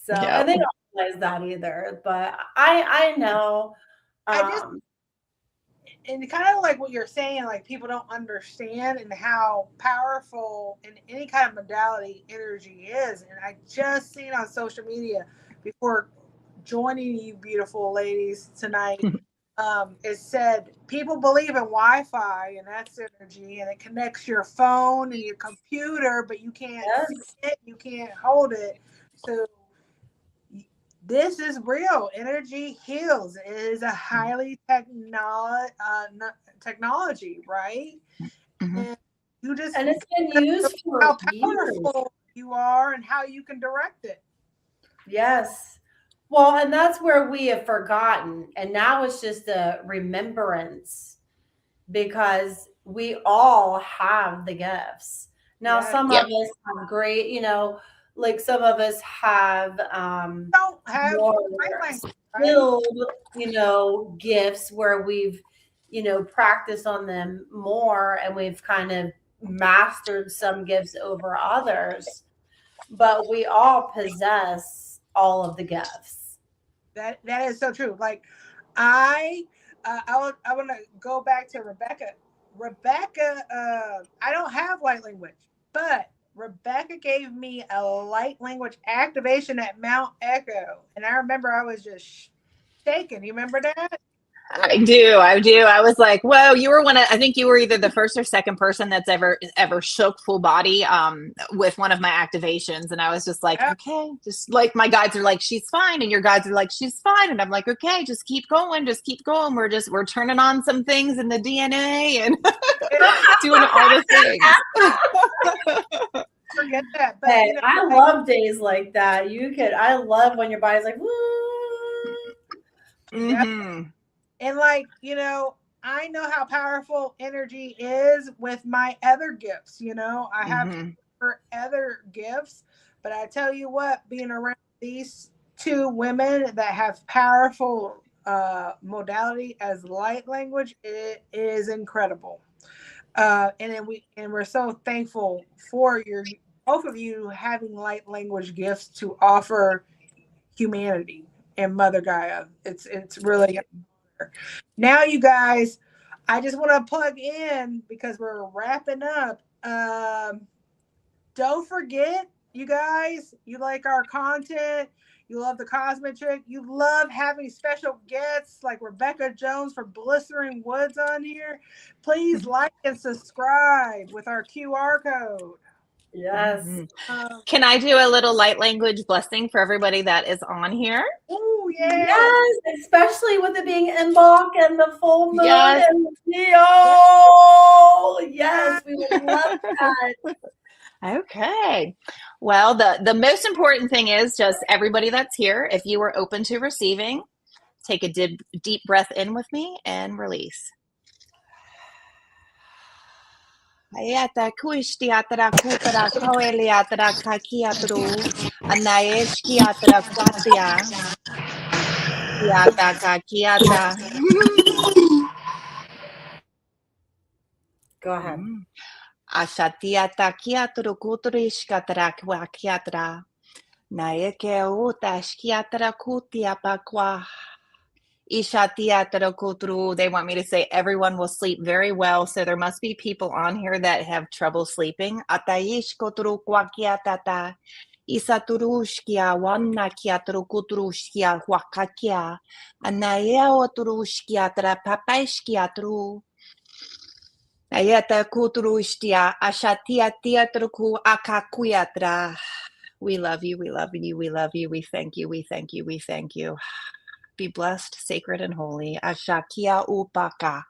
So and they don't realize that either. But I know. And kind of like what you're saying, like people don't understand and how powerful in any kind of modality energy is. And I just seen on social media before joining you beautiful ladies tonight, it said people believe in Wi-Fi and that's energy and it connects your phone and your computer, but you can't see it, you can't hold it. So this is real. Energy heals. It is a highly technology, right? And you just and it's been used for how powerful you are and how you can direct it. Yes. Well, and that's where we have forgotten. And now it's just a remembrance because we all have the gifts. Now, some of us have great, you know, like some of us have don't have more skilled, you know, gifts where we've, you know, practiced on them more and we've kind of mastered some gifts over others. But we all possess all of the gifts. That is so true. Like I want to go back to Rebecca. I don't have light language, but Rebecca gave me a light language activation at Mount Echo, and I remember I was just shaking. You remember that? I do. I was like, whoa, you were I think you were either the first or second person that's ever shook full body with one of my activations. And I was just like, okay, just like my guides are like, she's fine. And your guides are like, she's fine. And I'm like, okay, just keep going. We're turning on some things in the DNA and doing all the things. Forget that. But hey, you know, I love days like that. I love when your body's like, woo. And like, you know, I know how powerful energy is with my other gifts. You know, I have other gifts, but I tell you what, being around these two women that have powerful modality as light language, it is incredible. We're so thankful for your both of you having light language gifts to offer humanity and Mother Gaia. It's really now, you guys. I just want to plug in because we're wrapping up. Don't forget, you guys, you like our content. You love the Cosmic Chick. You love having special guests like Rebecca Jones for Blistering Woods on here. Please like and subscribe with our QR code. Yes. Can I do a little light language blessing for everybody that is on here? Oh, yeah. Yes, especially with it being Mbok and the full moon Yes. and Leo. Yes, we would love that. Okay. Well, the most important thing is just everybody that's here, if you are open to receiving, take a deep breath in with me and release. Ayata kuishtiatra kutara koeliatra kakiatru anaeshkiatra kwatia kiata kakiata. Go ahead. Ashatiata kiatru kuturishkatra kwakiatra naeke utashkiatra kutia pakwa. Ishatiatra kutru. They want me to say everyone will sleep very well. So there must be people on here that have trouble sleeping. Ataish kutru kwakiatata. Isaturushkia wanakiatru kutrushkia wakakia. Anaya otrushkiatra papaishkiatru. Ayata kutrushtia ashatia tiatruku akakuiatra. We love you, we love you, we love you, we thank you, we thank you, we thank you. Be blessed, sacred, and holy. Ashakia upaka.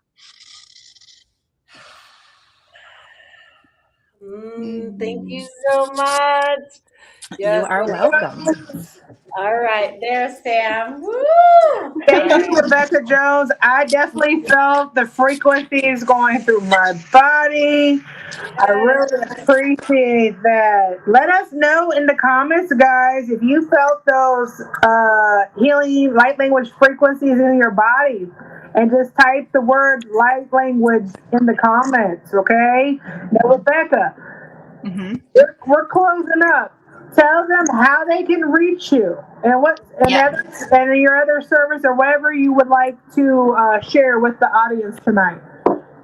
Thank you so much. Yes, you are welcome. All right, there's Sam. Woo! Thank you, Rebecca Jones. I definitely felt the frequencies going through my body. I really appreciate that. Let us know in the comments, guys, if you felt those healing light language frequencies in your body. And just type the word light language in the comments, okay? Now, Rebecca, we're closing up. Tell them how they can reach you and and your other service or whatever you would like to share with the audience tonight.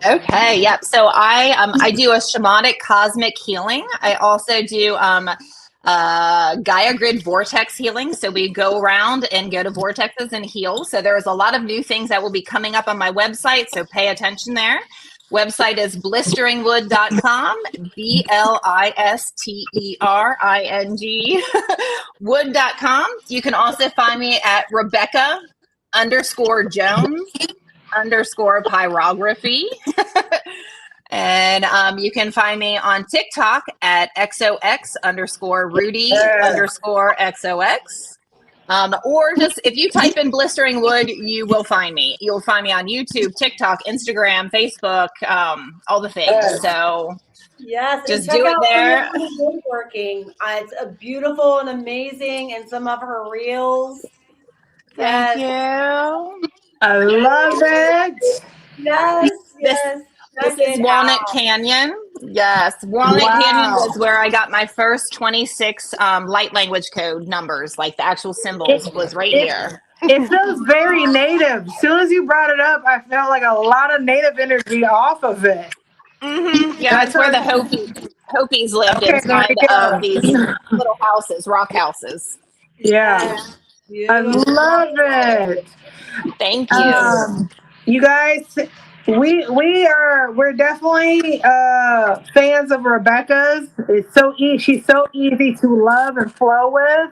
Okay, yep. So I do a shamanic cosmic healing. I also do Gaia grid vortex healing. So we go around and go to vortexes and heal. So there's a lot of new things that will be coming up on my website. So pay attention there. Website is blisteringwood.com, BLISTERING wood.com. You can also find me at Rebecca_Jones_pyrography. And you can find me on TikTok at XOX_Rudy_XOX. Or just if you type in Blistering Wood, you will find me. You'll find me on YouTube, TikTok, Instagram, Facebook, all the things. So yes, just do it there. Woodworking. It's a beautiful and amazing, and some of her reels. Thank you. I love it. Yes. This is Walnut Canyon. Yes, Walnut Canyon was where I got my first 26 light language code numbers, like the actual symbols was right here. It feels very native. As soon as you brought it up, I felt like a lot of native energy off of it. Yeah, that's where the Hopis lived inside of these little houses, rock houses. Yeah. I love it. Thank you. You guys, we're definitely fans of Rebecca's. She's so easy to love and flow with.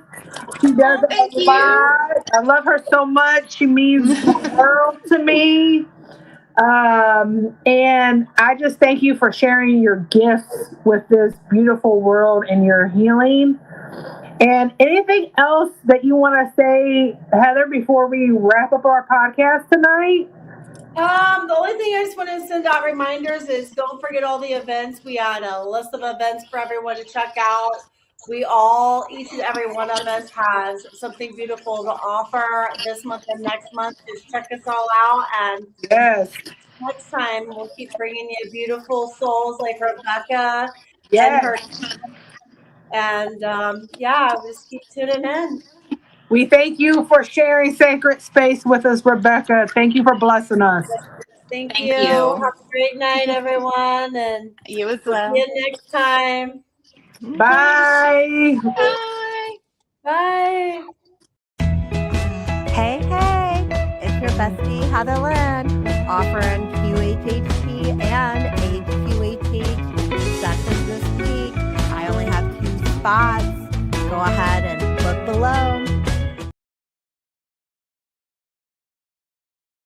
She does it a lot. I love her so much. She means the world to me. And I just thank you for sharing your gifts with this beautiful world and your healing. And anything else that you want to say, Heather, before we wrap up our podcast tonight? The only thing I just want to send out reminders is don't forget all the events. We had a list of events for everyone to check out. Each and every one of us has something beautiful to offer this month and next month. Just check us all out. And Yes. next time we'll keep bringing you beautiful souls like Rebecca and her. Yes. And just keep tuning in. We thank you for sharing sacred space with us, Rebecca. Thank you for blessing us. Thank Thank you. you. Have a great night, everyone. And You as we'll well. see you next time. Bye. Bye. Bye. Hey, it's your bestie, Heather Lynn, offering QHHT and HQHH sessions this week. I only have 2 spots. Go ahead and look below.